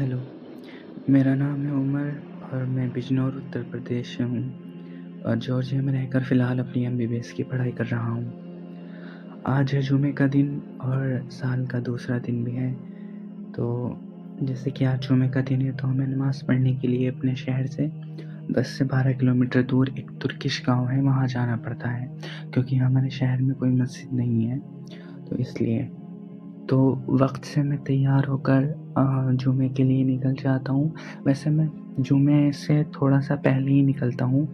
Hello, मेरा नाम है उमर और मैं बिजनौर उत्तर प्रदेश से हूँ और जॉर्जिया में रहकर फ़िलहाल अपनी एमबीबीएस की पढ़ाई कर रहा हूँ। आज है जुमे का दिन और साल का दूसरा दिन भी है। तो जैसे कि आज जुमे का दिन है तो हमें नमाज़ पढ़ने के लिए अपने शहर से 10 से 12 किलोमीटर दूर एक तुर्किश गाँव है, वहाँ जाना पड़ता है क्योंकि हमारे शहर में कोई मस्जिद नहीं है, तो इसलिए। तो वक़्त से मैं तैयार होकर जुमे के लिए निकल जाता हूँ। वैसे मैं जुमे से थोड़ा-सा पहले ही निकलता हूँ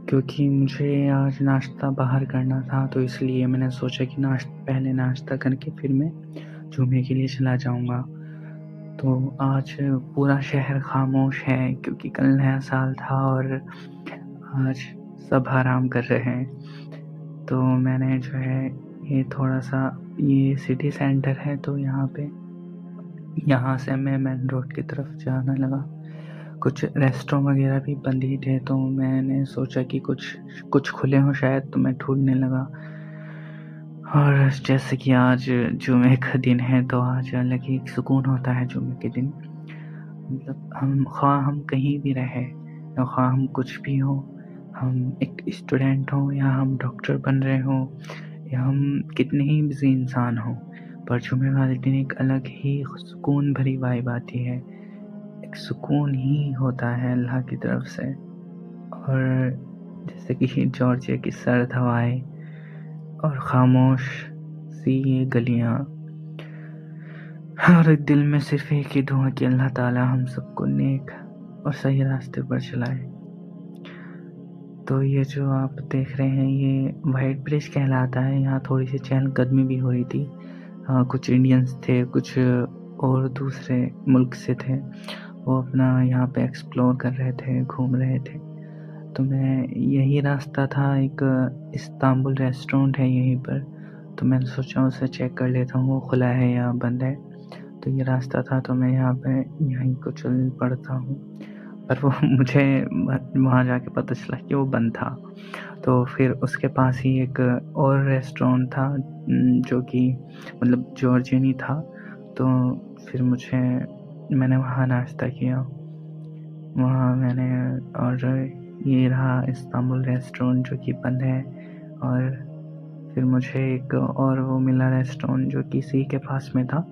क्योंकि मुझे आज नाश्ता बाहर करना था, तो इसलिए मैंने सोचा कि पहले नाश्ता करके फिर मैं जुमे के लिए चला जाऊँगा। तो आज पूरा शहर खामोश है क्योंकि कल नया साल था और आज सब आराम कर रहे हैं। तो मैंने जो है ये थोड़ा-सा ये सिटी सेंटर है तो यहाँ से मैं मेन रोड की तरफ जाने लगा। कुछ रेस्टोरेंट वगैरह भी बंद ही थे तो मैंने सोचा कि कुछ खुले हों शायद, तो मैं ढूँढने लगा। और जैसे कि आज जुमे का दिन है तो आज अलग ही एक सुकून होता है जुमे के दिन। मतलब हम कहीं भी रहें या ख़्वाह हम कुछ भी हों, हम एक स्टूडेंट हों या हम डॉक्टर बन रहे हों या हम कितने ही बिज़ी इंसान हों, पर जुमे वाले दिन एक अलग ही सुकून भरी वाइब आती है। एक सुकून ही होता है अल्लाह की तरफ से। और जैसे कि जॉर्जिया की सर्द हवाएँ और खामोश सी ये गलियाँ और दिल में सिर्फ़ एक ही दुआ कि अल्लाह ताला हम सबको नेक और सही रास्ते पर चलाए। तो ये जो आप देख रहे हैं ये व्हाइट ब्रिज कहलाता है। यहाँ थोड़ी-सी चहलकदमी भी हो रही थी। कुछ इंडियंस थे, कुछ और दूसरे मुल्क से थे। वो अपना यहाँ पे एक्सप्लोर कर रहे थे, घूम रहे थे। तो मैं यही रास्ता था, एक इस्तांबुल रेस्टोरेंट है यहीं पर, तो मैंने सोचा उसे चेक कर लेता हूँ वो खुला है या बंद है। तो ये रास्ता था तो मैं यहीं को चल पड़ता हूँ। पर वो मुझे वहाँ जाके पता चला कि वो बंद था। तो फिर उसके पास ही एक और रेस्टोरेंट था जो कि मतलब जॉर्जियन ही था। तो फिर मैंने वहाँ नाश्ता किया। वहाँ मैंने और ये रहा इस्तांबुल रेस्टोरेंट जो कि बंद है। और फिर मुझे एक और वो मिला रेस्टोरेंट जो कि इसी के पास में था।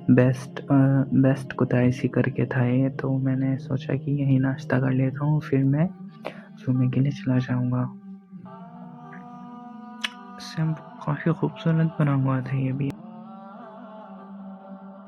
बेस्ट कुताईसी करके था ये, तो मैंने सोचा कि यहीं नाश्ता कर लेता हूँ, फिर मैं जुमे के लिए चला जाऊँगा। वैसे काफ़ी खूबसूरत बना हुआ था ये भी।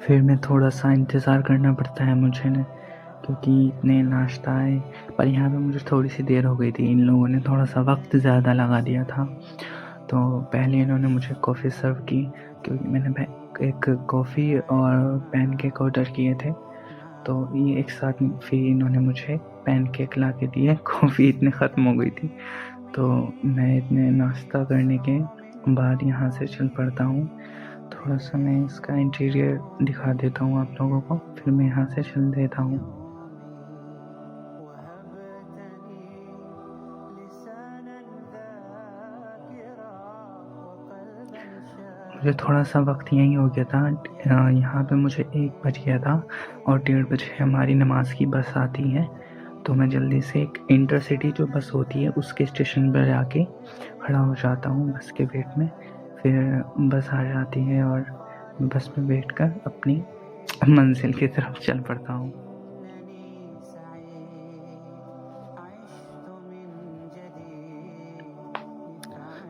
फिर मैं थोड़ा-सा इंतज़ार करना पड़ता है मुझे ना, क्योंकि इतने नाश्ता आए, पर यहाँ पे मुझे थोड़ी-सी देर हो गई थी। इन लोगों ने थोड़ा-सा वक़्त ज़्यादा लगा दिया था। तो पहले इन्होंने मुझे कॉफ़ी सर्व की क्योंकि मैंने एक कॉफ़ी और पैनकेक ऑर्डर किए थे। तो ये एक साथ फिर इन्होंने मुझे पैनकेक ला के दिए, कॉफ़ी इतनी ख़त्म हो गई थी। तो मैं इतने नाश्ता करने के बाद यहाँ से चल पड़ता हूँ। थोड़ा-सा मैं इसका इंटीरियर दिखा देता हूँ आप लोगों को, फिर मैं यहाँ से चल देता हूँ। मुझे थोड़ा-सा वक़्त यहीं हो गया था। यहाँ पे मुझे 1 बज गया था और 1:30 बजे हमारी नमाज़ की बस आती है। तो मैं जल्दी से एक इंटरसिटी जो बस होती है उसके स्टेशन पर जाके खड़ा हो जाता हूँ बस के वेट में। फिर बस आ जाती है और बस में बैठकर अपनी मंज़िल की तरफ चल पड़ता हूँ।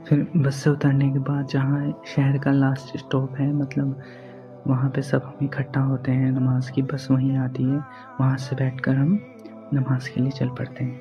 फिर बस से उतरने के बाद जहाँ शहर का लास्ट स्टॉप है, मतलब वहाँ पे सब हम इकट्ठा होते हैं, नमाज़ की बस वहीं आती है, वहाँ से बैठकर हम नमाज़ के लिए चल पड़ते हैं।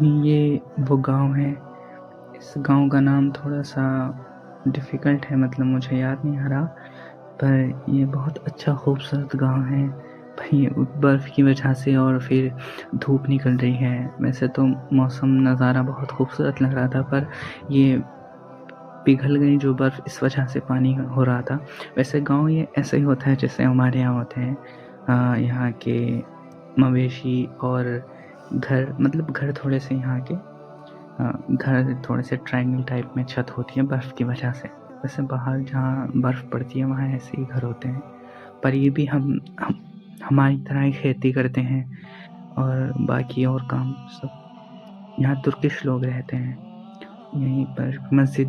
ये वो गाँव है, इस गाँव का नाम थोड़ा-सा डिफ़िकल्ट है, मतलब मुझे याद नहीं आ रहा, पर ये बहुत अच्छा खूबसूरत गाँव है। पर ये बर्फ़ की वजह से और फिर धूप निकल रही है, वैसे तो मौसम नज़ारा बहुत खूबसूरत लग रहा था, पर ये पिघल गई जो बर्फ़ इस वजह से पानी हो रहा था। वैसे गाँव ये ऐसा ही होता है जैसे हमारे यहाँ होते हैं। यहाँ के मवेशी और घर, मतलब घर थोड़े से यहाँ के घर थोड़े से ट्रायंगल टाइप में छत होती है बर्फ़ की वजह से। वैसे बाहर जहाँ बर्फ़ पड़ती है वहाँ ऐसे ही घर होते हैं। पर ये भी हम हमारी तरह ही खेती करते हैं और बाकी और काम सब। यहाँ तुर्किश लोग रहते हैं। यहीं पर मस्जिद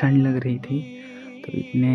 ठंड लग रही थी, तो इतने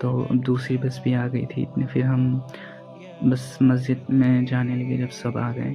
तो दूसरी बस भी आ गई थी, इतने फिर हम बस मस्जिद में जाने लगे जब सब आ गए।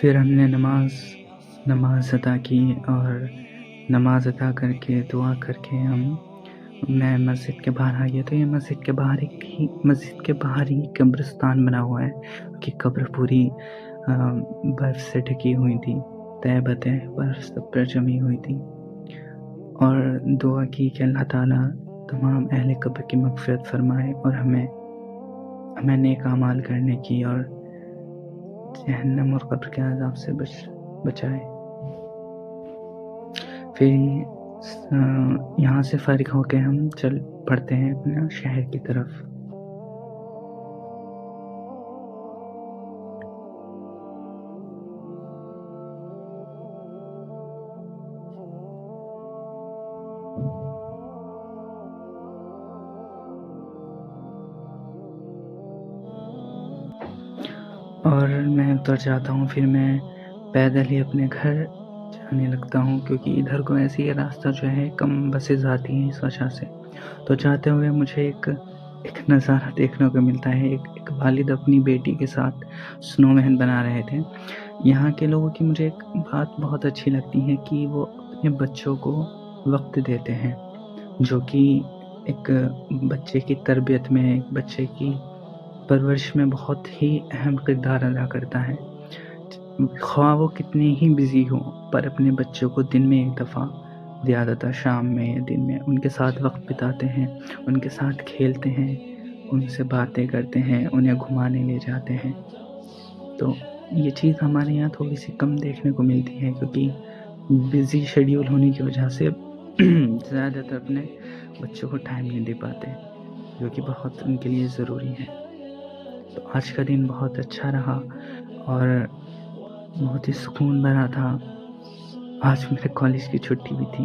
फिर हमने नमाज़ अदा की और नमाज़ अदा करके दुआ करके मैं मस्जिद के बाहर आ गया। तो ये मस्जिद के बाहर ही कब्रिस्तान बना हुआ है, कि कब्र पूरी बर्फ़ से ढकी हुई थी, तह-ब-तह बर्फ़ सब पर जमी हुई थी, और दुआ की कि अल्लाह ताला तमाम अहले कब्र की मग़फ़िरत फ़रमाए और हमें नेक अमाल करने की और जहन्नम और कब्र के अज़ाब से बचाए। फिर यहाँ से फ़ारिग होके हम चल पड़ते हैं अपने शहर की तरफ। और मैं उतर जाता हूँ, फिर मैं पैदल ही अपने घर जाने लगता हूँ, क्योंकि इधर को ऐसे ही रास्ता जो है कम बसेस आती हैं इस वजह से। तो जाते हुए मुझे एक नज़ारा देखने को मिलता है। एक वालिद अपनी बेटी के साथ स्नोमैन बना रहे थे। यहाँ के लोगों की मुझे एक बात बहुत अच्छी लगती है कि वो अपने बच्चों को वक़्त देते हैं, जो कि एक बच्चे की तरबियत में, एक बच्चे की परवरिश में बहुत ही अहम किरदार अदा करता है। ख़्वाह वो कितने ही बिज़ी हों, पर अपने बच्चों को दिन में 1 दफ़ा, ज़्यादातर शाम में या दिन में उनके साथ वक़्त बिताते हैं, उनके साथ खेलते हैं, उनसे बातें करते हैं, उन्हें घुमाने ले जाते हैं। तो ये चीज़ हमारे यहाँ थोड़ी-सी कम देखने को मिलती है, क्योंकि बिज़ी शेड्यूल होने की वजह से ज़्यादातर अपने बच्चों को टाइम नहीं दे पाते, जो कि बहुत उनके लिए ज़रूरी है। तो आज का दिन बहुत अच्छा रहा और बहुत ही सुकून भरा था। आज मेरे कॉलेज की छुट्टी भी थी।